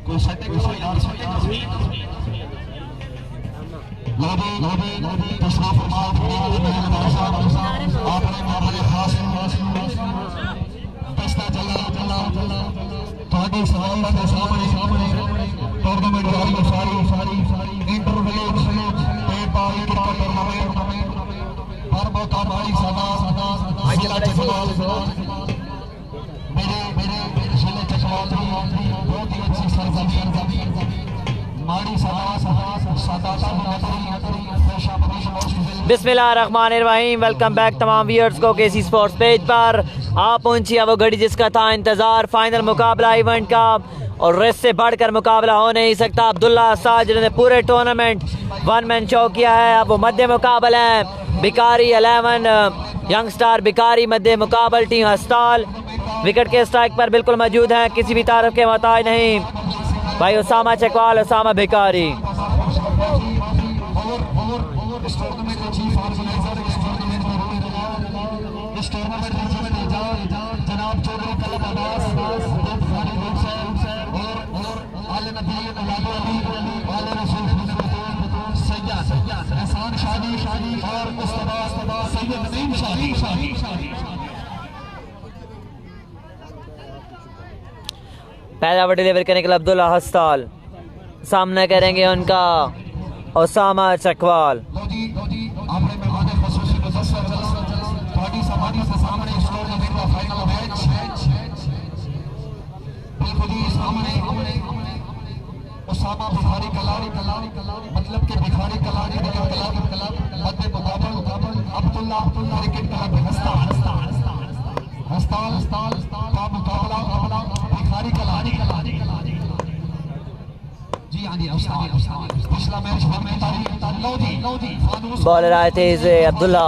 कोई सेटिंग करो यार, सेटिंग लोधी तशरीफ फरमाओ। आपने हमारे खास दस्ता चला थोड़ी सवाल के सामने टूर्नामेंट जारी सारी इंटरव्यू पेट पारी क्रिकेट टूर्नामेंट हर मौका भाई सदा जिला चकवाल मेरे जिले चकवाल बहुत ही अच्छी सरजमी माड़ी बिस्मिल्लाहिर्रहमानिर्रहीम। वेलकम बैक तमाम व्यूअर्स को केसी स्पोर्ट्स पेज पर। आप पहुंची वो घड़ी जिसका था इंतज़ार, फाइनल मुकाबला इवेंट का, और रेस से बढ़कर मुकाबला हो नहीं सकता। अब्दुल्ला साज जिन्होंने पूरे टूर्नामेंट वन मैन शो किया है, अब वो मध्य मुकाबला है। बिकारी 11 यंग स्टार बिकारी मध्य मुकाबल टीम हस्ताल विकेट के स्ट्राइक पर बिल्कुल मौजूद हैं, किसी भी तारफ के मोहताज नहीं। भाई उसामा चकवाल, उसामा भिकारी। पहला ओवर डिलीवर करने के लिए अब्दुल्ला हस्ताल, सामना करेंगे उनका उसामा चकवाल। उसामा भिखारी कलारी मतलब के भिखारी कलारी मध्य मुकाबल अब्दुल्ला क्रिकेट क्लब हस्ताल का मुकाबला भिखारी कलारी। जी हां जी, पिछला मैच बॉलर आए थे Abdullah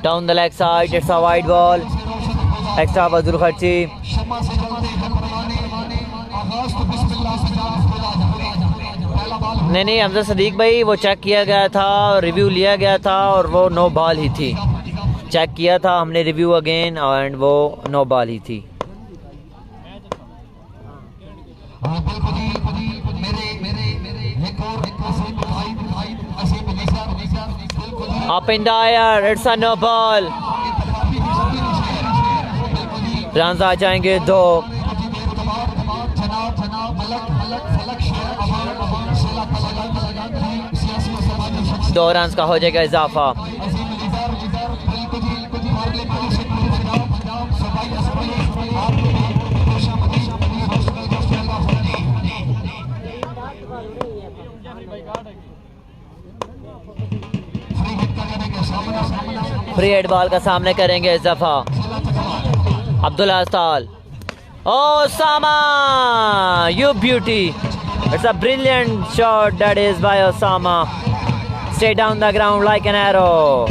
down the leg side, it's a wide ball, extra फजल खर्ची। नहीं हमजा सदीक भाई, वो चेक किया गया था, रिव्यू लिया गया था और वो नो बॉल ही थी। चेक किया था हमने रिव्यू अगेन एंड वो नो बॉल ही थी। Up in the air, it's a no ball. Run आ जाएंगे 2। दो रन का हो जाएगा इजाफा। फ्री हेड बॉल का सामने करेंगे इजाफा। अब्दुल्ला हस्ताल, Osama, you beauty, it's a brilliant shot that is by Osama, straight down the ground like an arrow.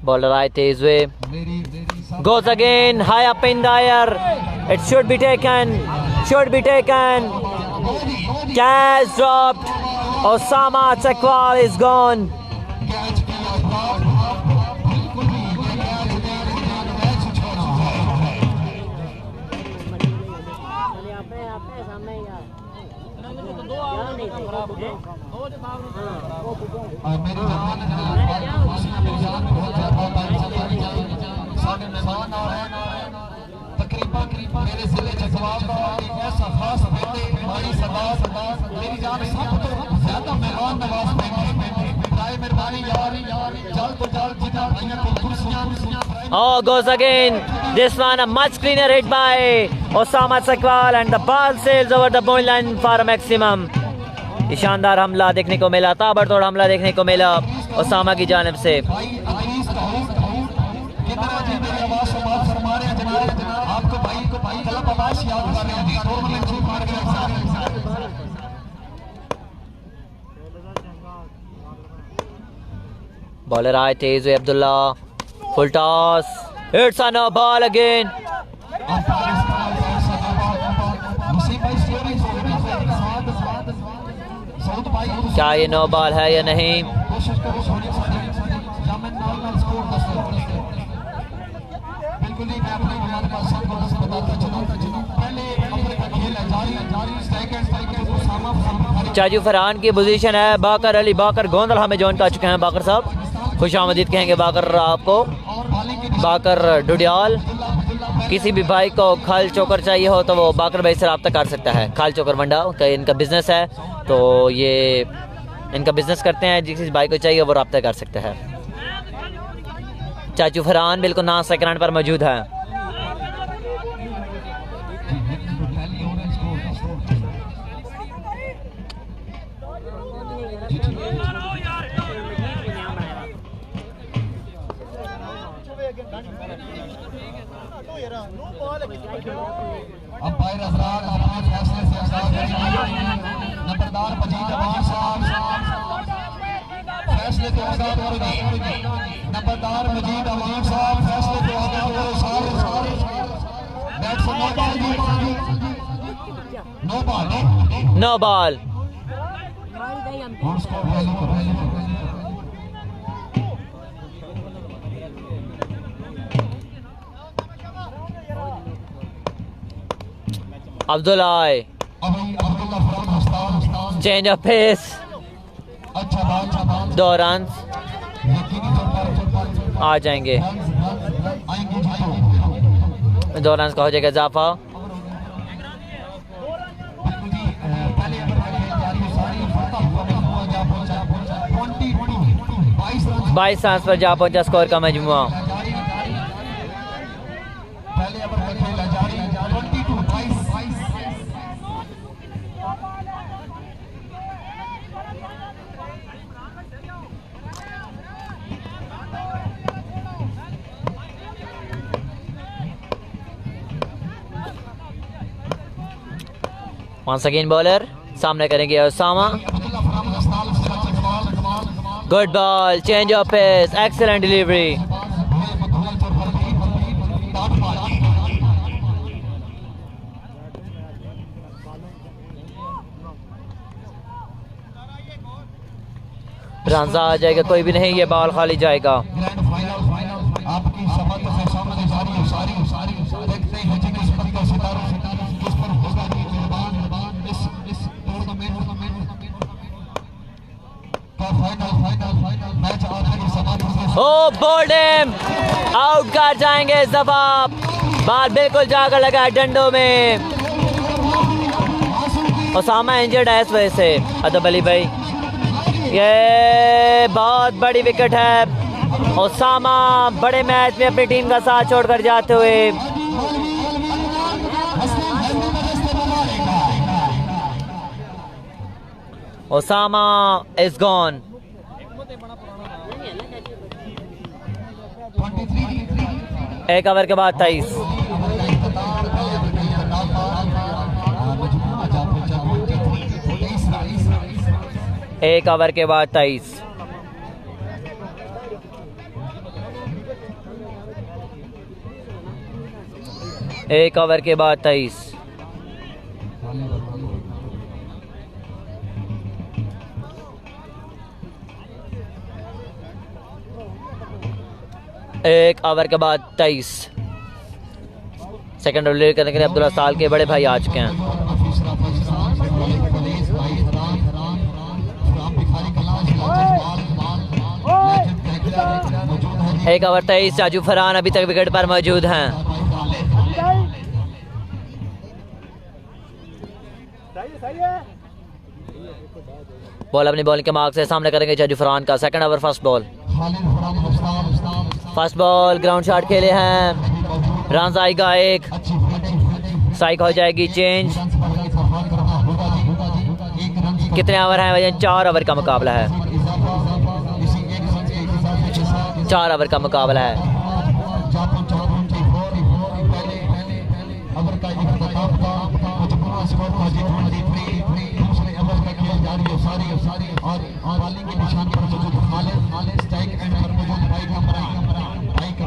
Bowler आए तेज वे, goes again high up in the air, it should be taken, catch dropped, Osama Chakwan is gone. मेरे जिले चकवाल का ऐसा खास बड़ी सरदार मेरी जान सब तो ज्यादा मेहमान नवाज प्राय मेहरबानी यार जल्द तो जल्द जितना भाइयों को कुर्सियां। Oh, goes again. This one a much cleaner hit by Osama Chakwan and the ball sails over the point line for a maximum. शानदार हमला देखने को मिला, ताबड़तोड़ हमला देखने को मिला ओसामा की जानिब से। बॉलर आए तेज Abdullah, Full toss. It's a no ball again. क्या ये नो बॉल है या नहीं? चाचू फरहान की पोजीशन है। बाकर अली बाकर गोंदल हमें ज्वाइन कर चुके हैं। बाकर साहब खुश आमदीद कहेंगे बाकर आपको। बाकर डुडियाल, किसी भी भाई को खाल चोकर चाहिए हो तो वो बाकर भाई से रब्ता कर सकता है। खाल चोकर मंडा का इनका बिजनेस है, तो ये इनका बिजनेस करते हैं। जिस भाई को चाहिए वो रब्ता कर सकता है। चाचू फरहान बिल्कुल ना सेकंड पर मौजूद है। अंपायर हजरात अपने फैसले से आजाद करेंगे। नंबरदार मजीद अमान साहब फैसले से आजाद करेंगे। नंबरदार मजीद अमान साहब फैसले से आजाद करो। सारे बैट से no ball no ball. Abdullah change of pace. 2 run आ जाएंगे। 2 रन का हो जाएगा इजाफा। 22 रन पर जा पहुंचा स्कोर का मजमुआ। Once again bowler सामने करेंगे Usama. Good ball, change of pace, excellent delivery. Run आ जाएगा, कोई भी नहीं, ये बॉल खाली जाएगा। आपकी समझ से सामने सारी देखते हैं कि किस्मत का सितारा किस पर होगा ये कुर्बान इस टूर्नामेंट का फाइनल मैच आखिरी समाप्त। ओ बोल्डम आउट कर जाएंगे जवाब। बाल बिल्कुल जाकर लगा डंडों में। उसामा इंजर्ड है इस वजह से। अदब अली भाई, ये बहुत बड़ी विकेट है। उसामा बड़े मैच में अपनी टीम का साथ छोड़कर जाते हुए। Usama is gone. एक ओवर के बाद 23। एक ओवर के बाद 23। एक ओवर के बाद 23। एक ओवर के बाद 23। सेकंड डिलीवरी करने के लिए अब्दुल्ला साल के बड़े भाई आ चुके हैं। एक ओवर 23। चाचू फरहान अभी तक विकेट पर मौजूद हैं। बॉल अपनी बॉलिंग के मार्क से सामने करेंगे चाचू फरहान का। Second over first ball. First ball ground shot खेले हैं। रन आएगा एक। स्ट्राइक हो जाएगी चेंज। कितने ओवर हैं भैया? 4 ओवर का मुकाबला है। 4 ओवर का मुकाबला है। और बॉलिंग के निशान पर मौजूद खालिद स्ट्राइक एंड पर मौजूद भाई का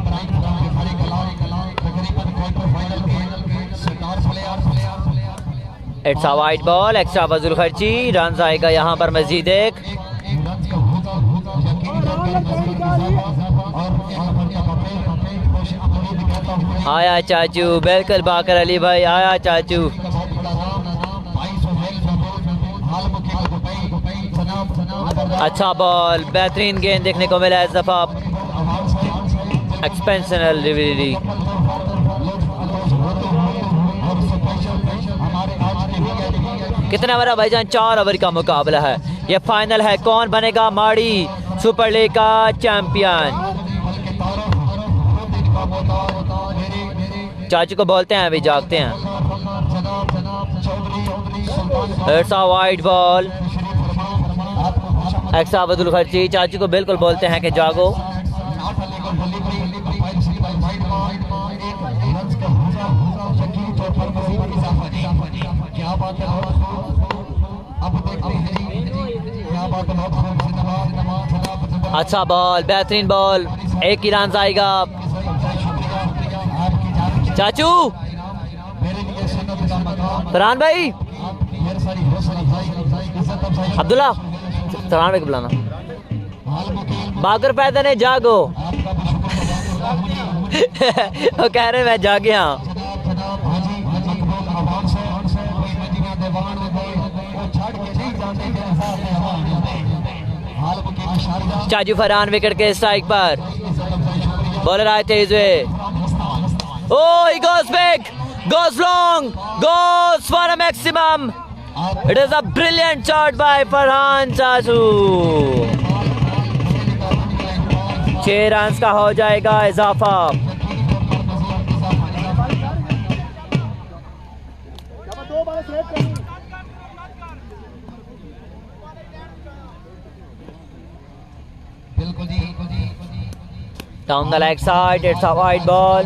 it's a wide ball, extra फजूल खर्ची, रन आएगा यहाँ पर मजीद एक। आया चाचू, बिल्कुल बाकर अली भाई, आया चाचू। अच्छा बॉल, बेहतरीन गेंद देखने को मिला इस दफा, एक्सपेंशनल डिलीवरी। कितना ओवर भाईजान? 4 ओवर का मुकाबला है, ये फाइनल है। कौन बनेगा माड़ी सुपर लीग का चैंपियन? चाचू को बोलते हैं, अभी जागते हैं। It's a wide ball, extra फजूल खर्ची। चाचू को बिल्कुल बोलते हैं कि जागो। अच्छा बॉल, बेहतरीन बॉल, एक ही रन आएगा। चाचू, फरहान भाई, अब्दुल्ला, फरहान भाई को बुलाना। बाकर पैदा ने जागो। वो कह रहे मैं जाग गया। चाचू फरहान विकेट के स्ट्राइक पर, बॉलर आए तेज हुए। Oh, he goes big, goes long, goes for a maximum. It is a brilliant shot by Farhan Chachu. 6 run का हो जाएगा इजाफा। Down the leg side, it's a wide ball.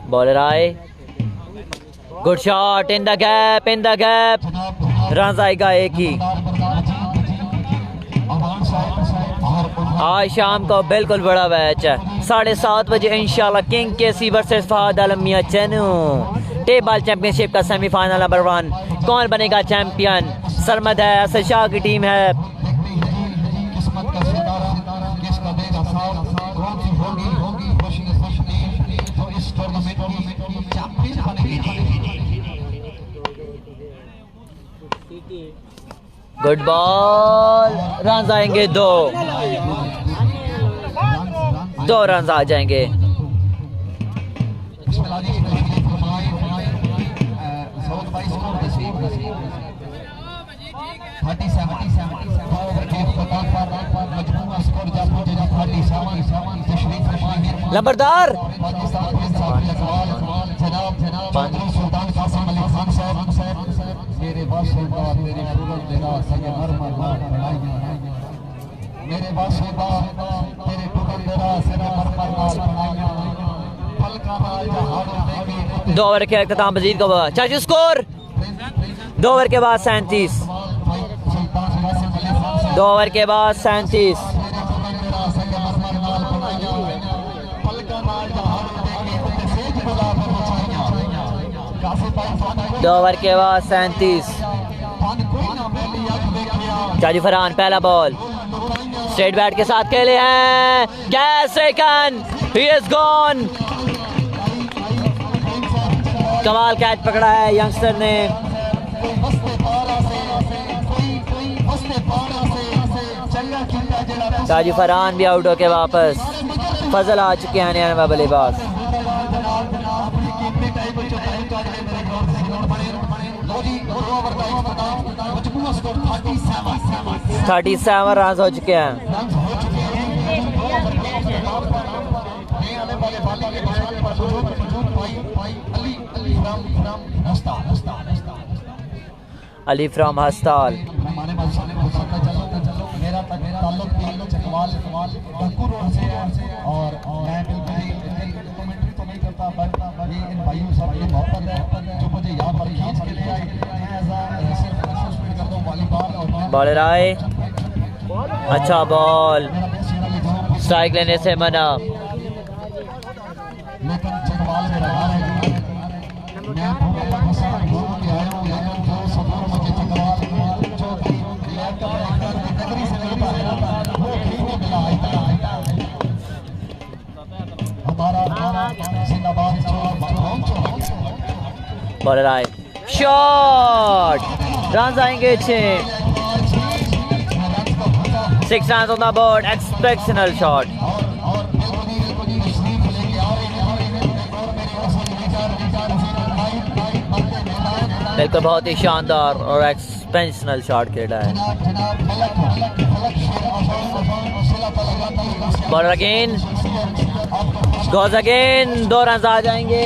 Bowler आए, good shot, in the gap, in the gap, run आएगा एक ही। आज शाम को बिल्कुल बड़ा मैच है, 7:30 बजे इंशाल्लाह। किंग केसी वर्सेस फहद आलम मियां चैनू, टेबल चैंपियनशिप का सेमीफाइनल नंबर 1। कौन बनेगा चैंपियन? सरमद है, असद शाह की टीम है। गुड बॉल, रन आएंगे 2 रन आ जाएंगे। लंबरदार दो ओवर के अख्ताम मजीद को चाचू स्कोर 2 ओवर के बाद 37। 2 ओवर के बाद 37। 2 ओवर के बाद 37। चाचू फरहान पहला बॉल स्ट्रेट बैट के साथ खेले हैं। Catch taken, he is gone. कमाल कैच पकड़ा है यंगस्टर ने। चाचू फरहान भी आउट होके वापस। फजल आ चुके हैं नया बल्लेबाज। 37 रन हो चुके हैं। अली फ्रॉम हस्ताल। मेरा ताल्लुक चकवाल रोड से है और मैं बिल्कुल कमेंट्री तो नहीं करता, बट ये इन भाइयों सब ये मोहब्बत है जो मुझे यहाँ पर खींच के ले आए। मैं सिर्फ सस्पेंड करता हूँ वॉलीबॉल और बॉलर आए, अच्छा बॉल, स्ट्राइक लेने से मना। लेकिन चकवाल में रहा है मैं भूख के आया हूँ, लेकिन जो सफर मुझे चकवाल जो नगरी से मिलता है वो कहीं नहीं मिला हमारा जिंदाबाद। बॉलर आए, शॉट, रन आएंगे 6 runs on the board, exceptional shot। बिल्कुल बहुत ही शानदार और एक्सपेंशनल शॉट खेला है। Bowler again, goes again, 2 run आ जाएंगे,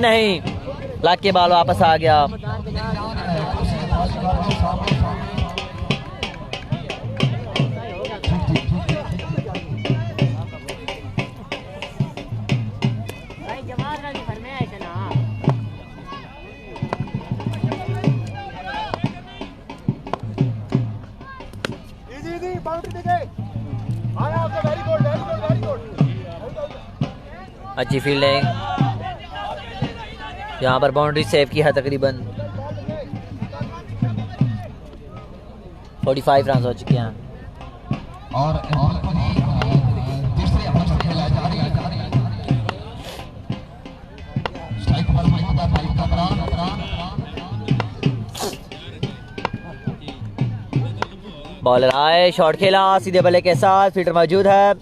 नहीं, लग के बॉल वापस आ गया। अच्छी फील्डिंग, यहाँ पर बाउंड्री सेव की है तकरीबन। 45 रन हो चुके हैं और तीसरे अवसर खेला जा रही है स्ट्राइक पर मौजूद है भाई कमरान। बॉलर आए, शॉट खेला सीधे बल्ले के साथ, फील्डर मौजूद है।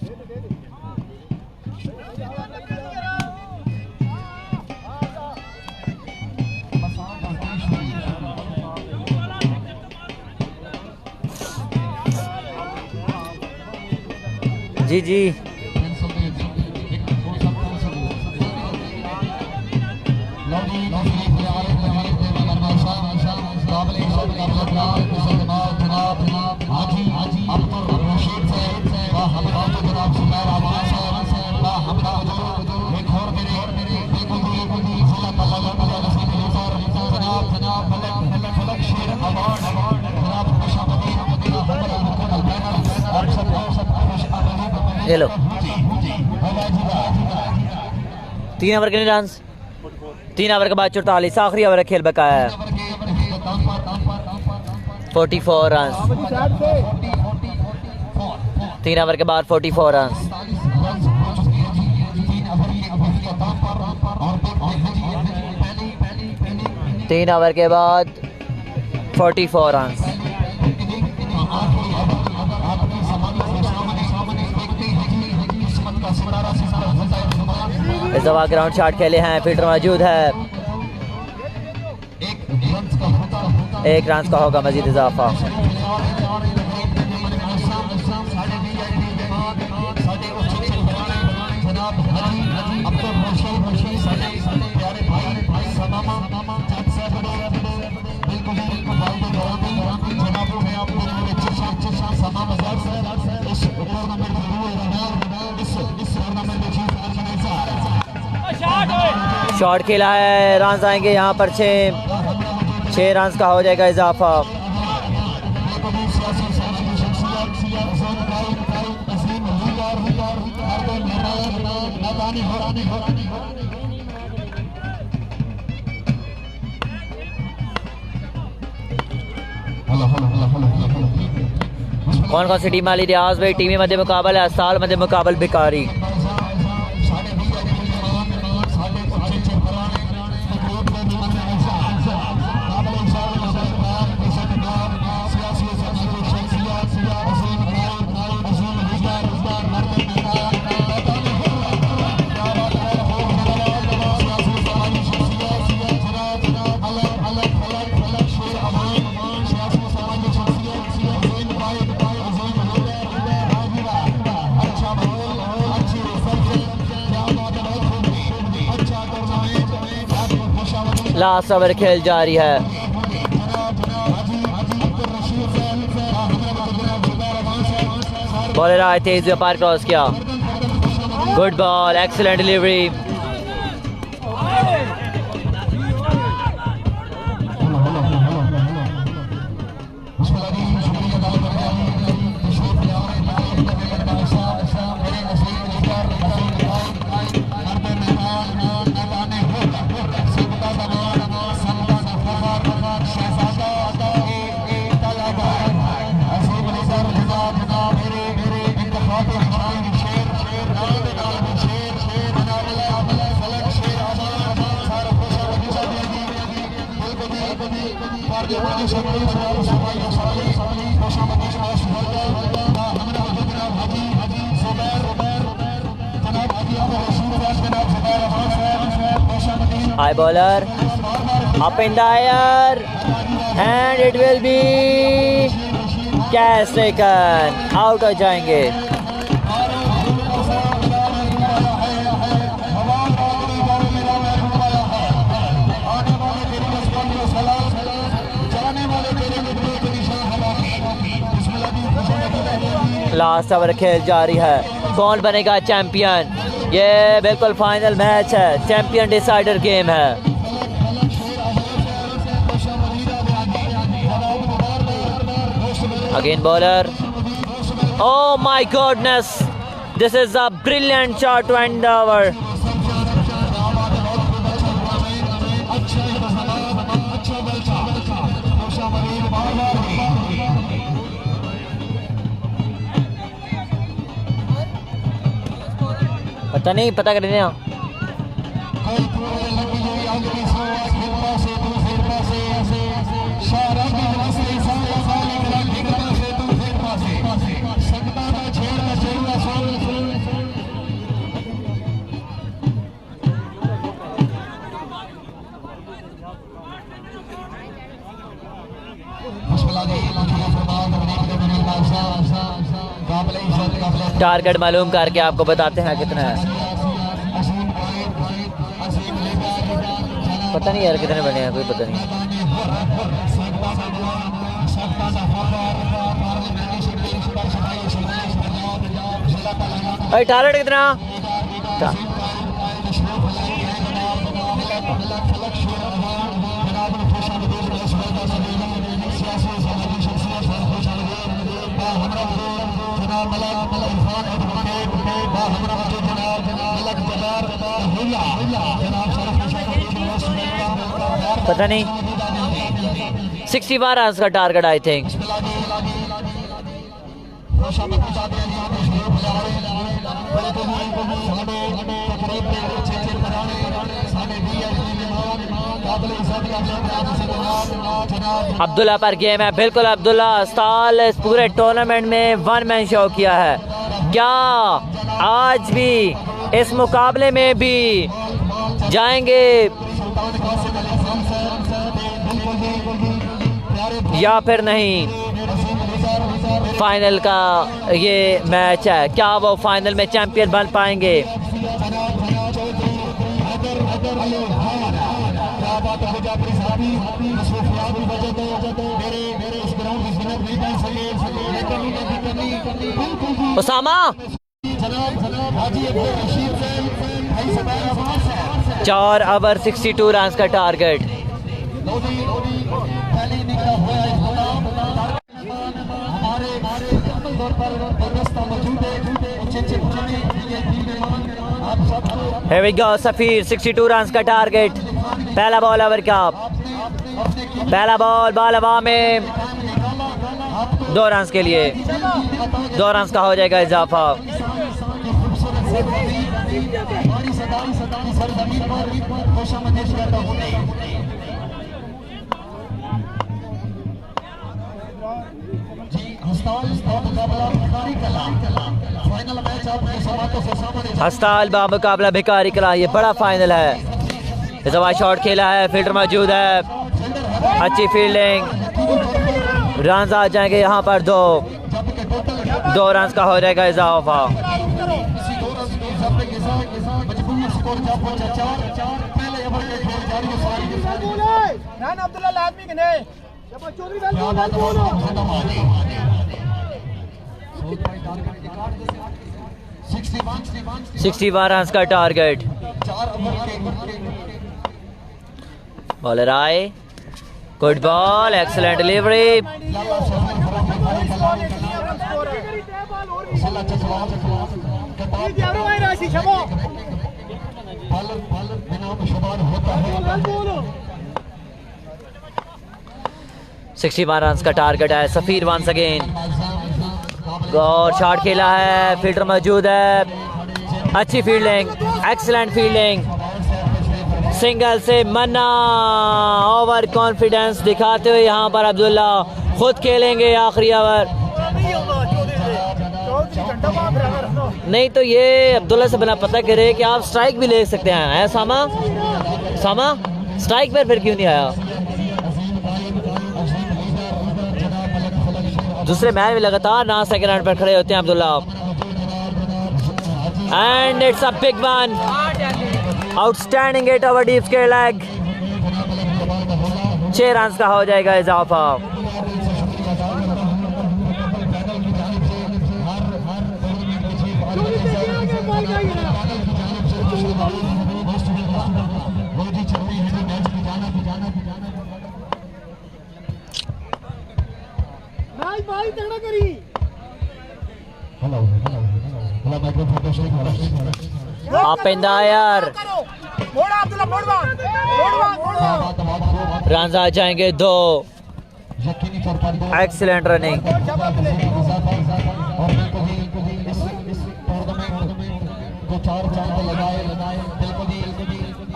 जी जी हेलो 3 ओवर के रन, 3 ओवर के बाद 44, आखिरी ओवर खेल बकाया है 44 रन। 3 ओवर के बाद 44 रन। 3 ओवर के बाद 44 रन। इस दफा ग्राउंड शॉट खेले हैं, फील्डर मौजूद है, 1 रन का होगा मजीद इजाफा। शॉट खेला है, रन आएंगे यहाँ पर 6 रन का हो जाएगा इजाफा। कौन कौन सी टीम वाली रियाज भाई? टीमी मध्य मुकाबला है, साल मध्य मुकाबल भिकारी। लास्ट ओवर खेल जारी है। बॉलर आए तेज व्यापार क्रॉस किया, good ball, excellent delivery. High bowler, up in the air, and it will be catch taken. Out हो जाएंगे. लास्ट ओवर खेल जारी है. कौन बनेगा चैंपियन? ये बिल्कुल फाइनल मैच है. चैंपियन डिसाइडर गेम है. Again bowler. Oh my goodness, this is a brilliant shot to end the over. पता नहीं, पता कर रहे हैं. टारगेट मालूम करके आपको बताते हैं कितना है. पता नहीं यार कितने बने हैं, कोई पता नहीं. अरे टारगेट कितना? पता नहीं. 61 रन का टारगेट आई थिंक. अब्दुल्ला पर गेम है. बिल्कुल अब्दुल्ला साल इस पूरे टूर्नामेंट में वन मैन शो किया है. क्या आज भी इस मुकाबले में भी जाएंगे या फिर नहीं? फाइनल का ये मैच है. क्या वो फाइनल में चैंपियन बन पाएंगे? उसामा 4 ओवर 62 रन का target. Here we go, सफीर 62 run का टारगेट. पहला बॉल ओवर का. पहला बॉल हवा में 2 रन के लिए. 2 रन का हो जाएगा इजाफा. हस्ताल बा मुकाबला भिखारी कला. ये बड़ा फाइनल है. इस दफा शॉट खेला है, फील्डर मौजूद है. अच्छी फील्डिंग. रन आ जाएंगे यहाँ पर. 2 रन का हो जाएगा इजाफा. सिक्सटी 61 रन का टारगेट. बॉलर आए. Good ball, excellent delivery. Sixty 61 run का टारगेट है. सफीर वंस अगेन. और शॉट खेला है, फील्डर मौजूद है. अच्छी फील्डिंग, एक्सीलेंट फील्डिंग. सिंगल से मन्ना। ओवर कॉन्फिडेंस दिखाते हुए यहाँ पर अब्दुल्ला खुद खेलेंगे आखिरी ओवर। नहीं तो ये अब्दुल्ला से बना पता करे कि आप स्ट्राइक भी ले सकते हैं। सामा सामा स्ट्राइक पर फिर क्यों नहीं आया? दूसरे मैच में लगातार ना सेकंड राउंड पर खड़े होते हैं Abdullah. And it's a big one, outstanding hit over deep square leg. 6 run का हो जाएगा इजाफा। आप यार रन आ जाएंगे 2। Excellent running.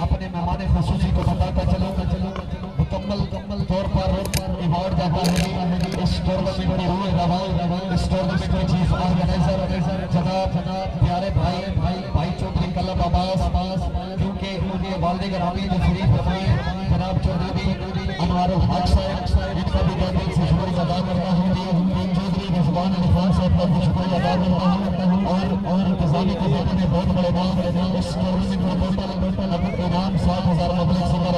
अपने मेहमान खसूसी को बताता चलो मुकम्मल तौर पर अवार्ड जाता है इस टूर्नामेंट की रूह इस टूर्नामेंट के चीफ ऑर्गेनाइजर जनाब प्यारे भाई चौधरी कलम अब्बास, क्योंकि उनके वालिद गिरामी जो शरीफ रफाए जनाब चौधरी अनवारुल हक साहब, इनका भी मैं दिल से शुक्रिया अदा करता हूँ। चौधरी रिजवान अली खान साहब का भी शुक्रिया अदा करता हूँ। और इंतजामी कमेटी ने बहुत बड़े नाम इस टूर्नामेंट में इनाम 7,000 पब्लिक सिंगर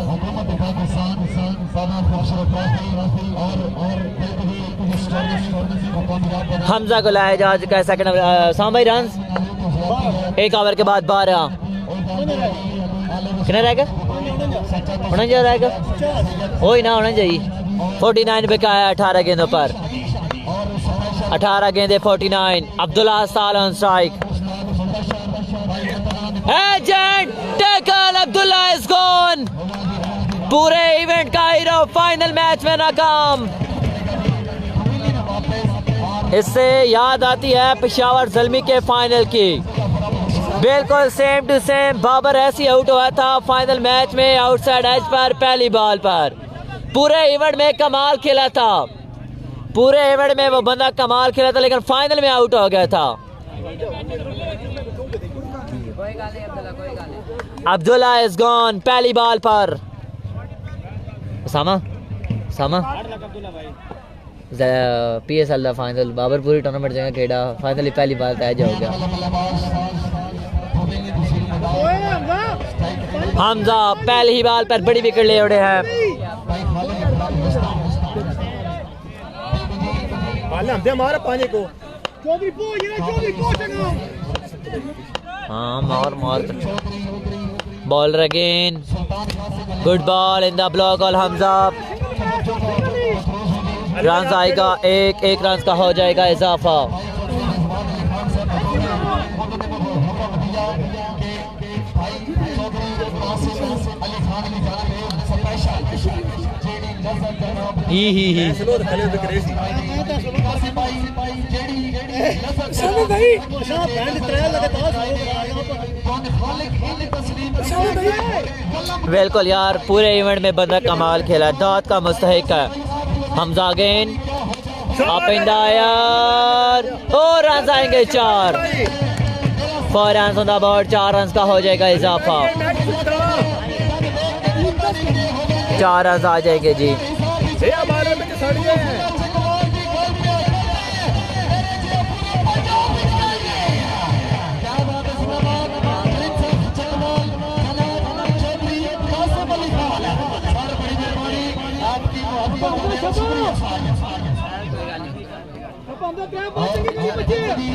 हुकूमत पाकिस्तान साना खूबसूरत ट्रॉफी और इस टूर्नामेंट को कामयाब बना। हमजा को लाया जा चुका है सेकंड। साम भाई रन एक ओवर के बाद 12। कितना रहेगा? होना रहेगा वही ना होना चाहिए। 49 पे का है 18 गेंदों पर। 18 गेंदे 49। अब्दुल्ला साल on strike. Agent tackle, Abdullah is gone. पूरे इवेंट का हीरो फाइनल मैच में नाकाम। इससे याद आती है पेशावर ज़ल्मी के फाइनल की। बिल्कुल सेम टू सेम बाबर ऐसी आउट हुआ था फाइनल मैच में आउटसाइड एज पर पहली बॉल पर। पूरे इवेंट में कमाल खेला था। पूरे इवेंट में वो बंदा कमाल खेला था, लेकिन फाइनल में आउट हो गया था। अब्दुल्ला इज गॉन पहली बॉल पर। सामा PSL ਦਾ फाइनल बाबर पूरी टूर्नामेंट जगह खेड़ा फाइनली पहली बार तय हो गया। हमजा पहली ही बॉल पर बड़ी विकेट ले उड़े हैं। हाँ मार bowler again. Good ball in the block all Hamza. Run आएगा एक रन का हो जाएगा इजाफा। ही बिल्कुल यार पूरे इवेंट में बंदा कमाल खेला, दाद का मुस्तहिक है। Hamza again up in the air और रन आएंगे 4। 4 run on the board. 4 run का हो जाएगा इजाफा। 4 रन आ जाएंगे जी।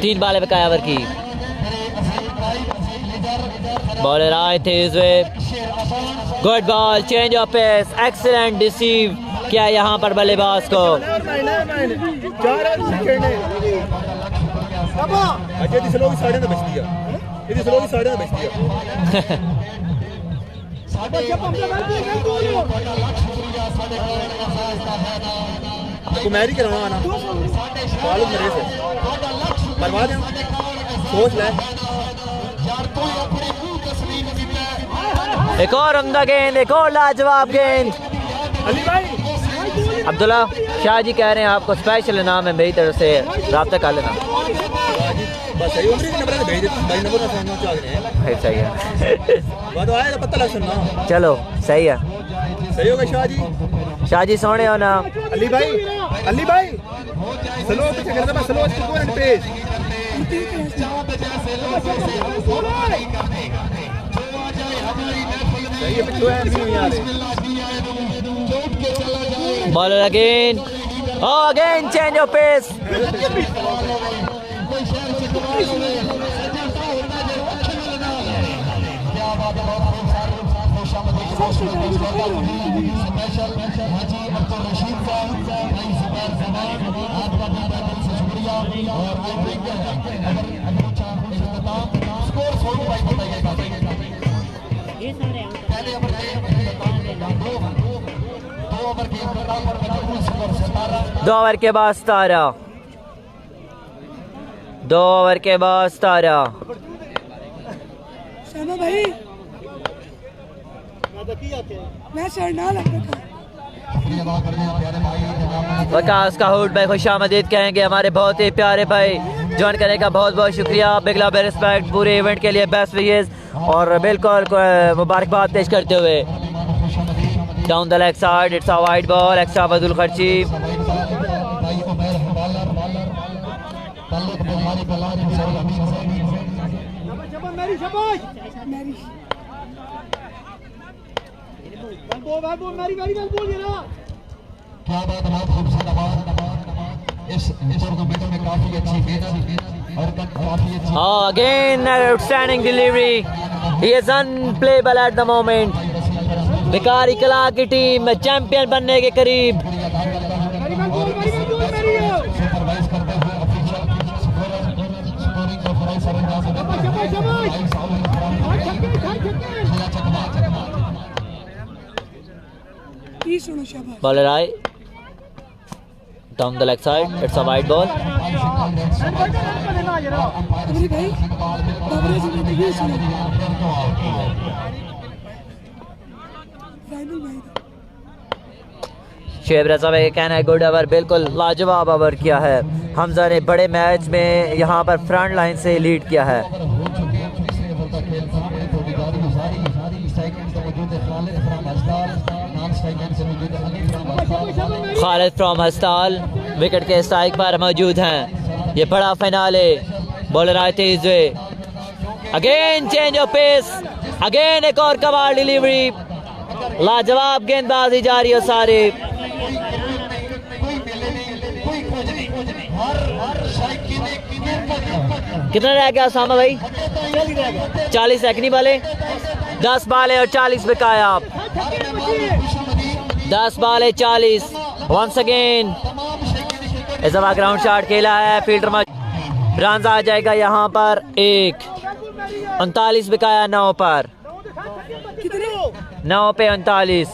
तीन बालें बकाया ओवर की। बॉलर आए थे इसमें। Good ball, change of pace, excellent deceive किया यहाँ पर बल्लेबाज को। कुमारी करवाना आना मालूम मेरे से बर्बाद है सोच ले एक और उम्दा गेंद, एक और लाजवाब गेंद। अली भाई अब्दुल्ला शाह जी कह रहे हैं आपको स्पेशल इनाम है मेरी तरफ से, रब्ता कर लेना। बस सही उम्र के नंबर से भेज दे भाई, नंबर ना सुनना चाह रहे हैं। सही है। बाद आया तो पता लग सुनना। चलो सही है। सही होगा शाह जी। शाह जी सोने हो ना। अली भाई स्लो पीछे करना, बस स्लो इसको एंड पेज। सही है, पिछले एंड भी नहीं आ रहे। Bowler again, oh again change of pace। दो ओवर के बाद 17, 2 ओवर के बाद 17। शर्मा भाई मैं शर्मा लगता वकास का हुड भाई खुश आमदीद कहेंगे हमारे बहुत ही प्यारे भाई। ज्वाइन करने का बहुत बहुत शुक्रिया, बिग लव रिस्पेक्ट, पूरे इवेंट के लिए बेस्ट विशेस और बिल्कुल मुबारकबाद पेश करते हुए down the leg side, it's a wide ball, extra बदुल खर्ची। क्या बात है, बहुत खूबसूरत आवाज। इस टूर्नामेंट में काफी अच्छी मेहनत और काफी अच्छी। Again outstanding delivery, he is unplayable at the moment। बिकारी कला की टीम चैंपियन बनने के करीब। सुपरवाइज करते हुए ऑफिशियल स्कोरिंग को फराइज सरंजाम। बॉलर आए down the leg side, it's a wide ball. शेब रजा भाई का कहना है गुड ओवर, बिल्कुल लाजवाब ओवर किया है। हमजा ने बड़े मैच में यहाँ पर फ्रंट लाइन से लीड किया है। खालिद फ्रॉम हस्ताल विकेट के स्ट्राइक पर मौजूद हैं। ये बड़ा फाइनल है। बॉलर आए थे इजवे, again change of pace, again एक और कमाल डिलीवरी, लाजवाब गेंदबाजी जारी है सारे। कितना रह गया सामा भाई? 40 सेकंड वाले, 10 बाल और 40 बिकाया आप। 10 बाल 40। वंस अगेन इस दफा ग्राउंड शॉट खेला है, फील्डर में रन आ जाएगा यहाँ पर 1। 39 बिकाया 9 पर, 9 पे 39,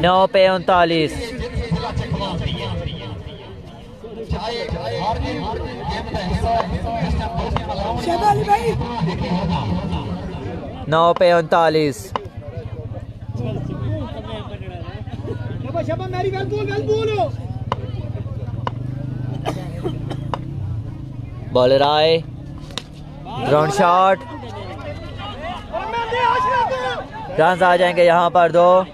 9 पे 39। 9 पे 39। बॉलर आए, ग्राउंड शॉट, रन आ जाएंगे यहाँ पर 2।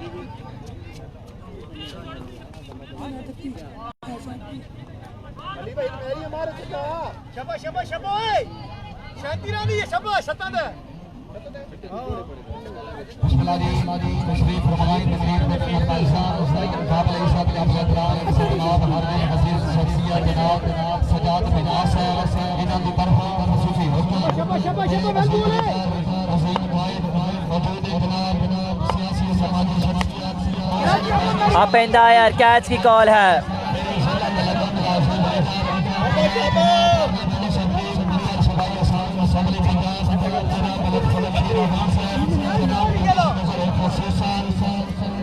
अप एंड आयर कैच की कॉल है।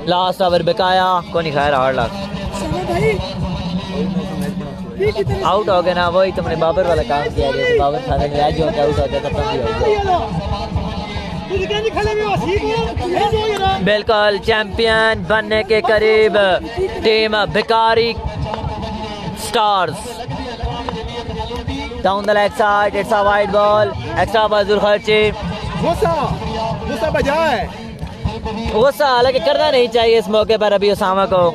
लास्ट ओवर बिकाया को नहीं, खैर हार्ड लक। आउट हो गए ना, वही तुमने बाबर वाला काम किया, जैसे बाबर खाने में आज होता आउट होता तब भी हो गया। बिल्कुल चैंपियन बनने के करीब टीम भिकारी stars. Down the leg side, it's a wide ball, extra बाजुल खर्ची, गुस्सा बजाए, गुस्सा हालांकि करना नहीं चाहिए इस मौके पर अभी उसामा को।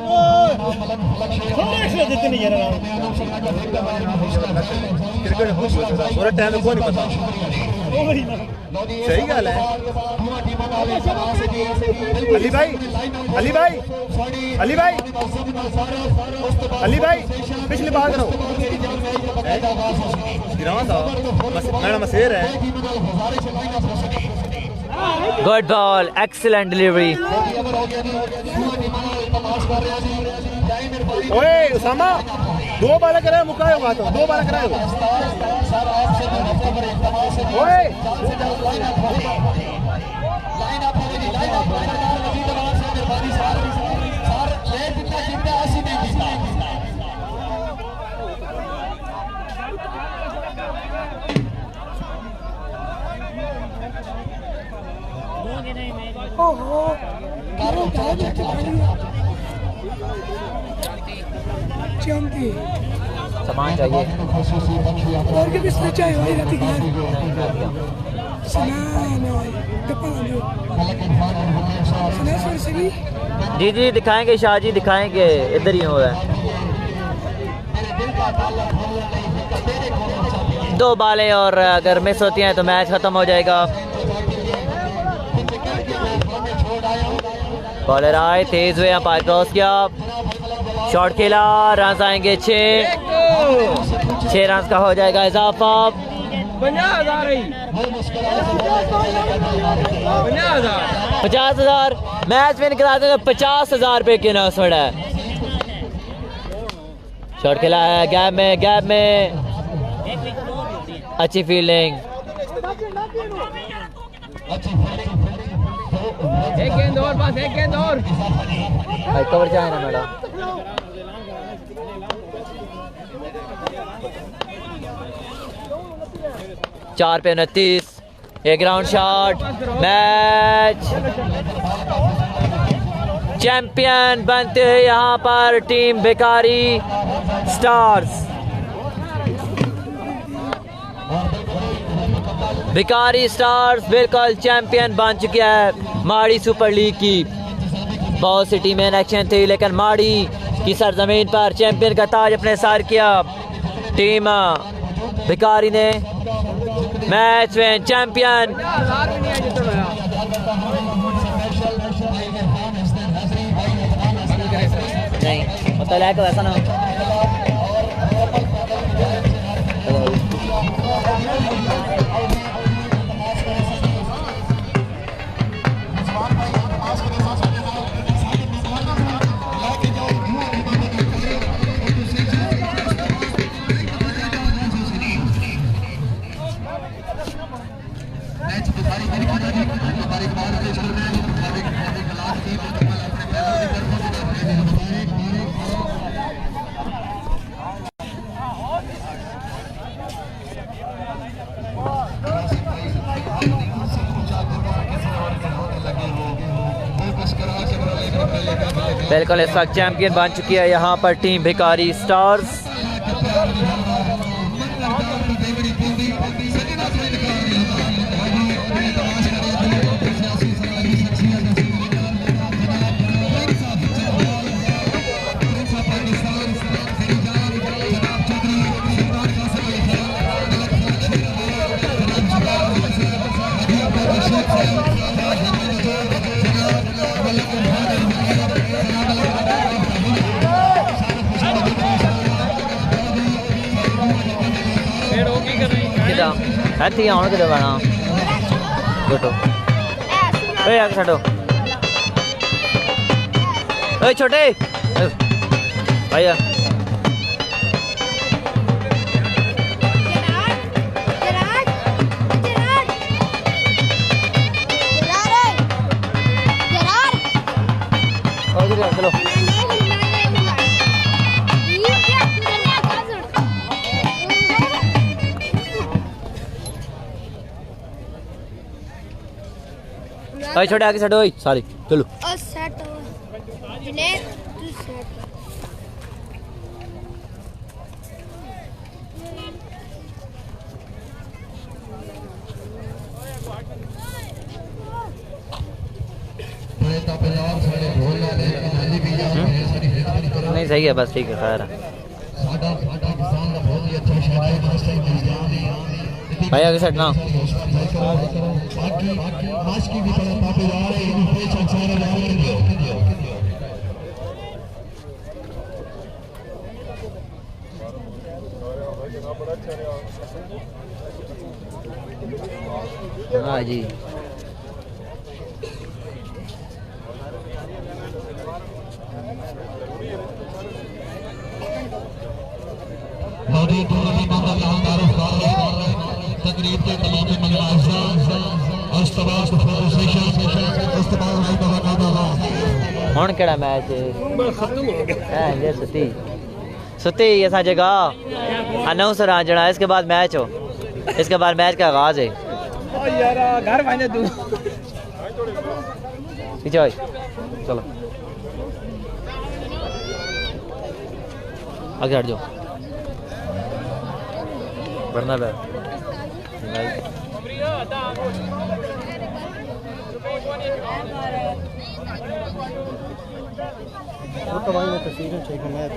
पूरा टाइम को नहीं पता, सही गल है। अली भाई, अली भाई, अली भाई, अली भाई, पिछली बात करो मैडम मसेर है। Good ball, excellent delivery. ओए उसामा, 2 बार कराए मुकाए होगा, तो 2 बार कराए होगा। ओए ओहो चमकी सामान चाहिए और के बिस्तर चाहिए वही रहती है सना सही। जी जी दिखाएंगे शाह जी, दिखाएंगे, इधर ही हो रहा है। 2 बालें और अगर मिस होती हैं तो मैच खत्म हो जाएगा। बॉलर आए, तेज हुए, अंपायर क्रॉस किया, शॉट खेला, रन आएंगे 6 रन का हो जाएगा इजाफा। 50,000 मैच विन करा देंगे, 50,000 रुपए के ना छोड़ा है। शॉट खेला है, गैप में अच्छी फील्डिंग। एक गेंद और, बस एक गेंद और। कवर चाहे ना मैडम। चार पे 29, एक राउंड शॉट। मैच चैंपियन बनते हैं यहाँ पर टीम भिकारी स्टार्स। भिकारी स्टार्स बिल्कुल चैंपियन बन चुकी है माड़ी सुपर लीग की। बहुत सी टीमें एक्शन थी लेकिन माड़ी की सरजमीन पर चैंपियन का ताज अपने सर किया टीम भिकारी ने। Match win champion. नहीं मतलब तो ऐसा ना बिल्कुल इस वक्त चैंपियन बन चुकी है यहाँ पर टीम भिकारी स्टार्स। ऐसे ही आने के दबाना छोटो ए आगे छोटो ए छोटे भैया चलो भाई छोटे आगे सेट हो सारी चलो और सेट हो जुनैद तू सेट नहीं सही है बस ठीक है खैर है भाई आगे सेट ना हाँ जी तकरीब के तमाम हुन केड़ा मैच है ये सुती सुती ऐसा जगह अनाउंसर आ जड़ा इसके बाद मैच हो इसके बाद मैच का आगाज है यार घर वाले तू पीछे भाई चलो आगे हट जाओ वरना वो तो भाई मैं तस्वीरें चेक करना है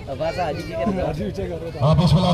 बस आज ही आप बिस्मिल्लाह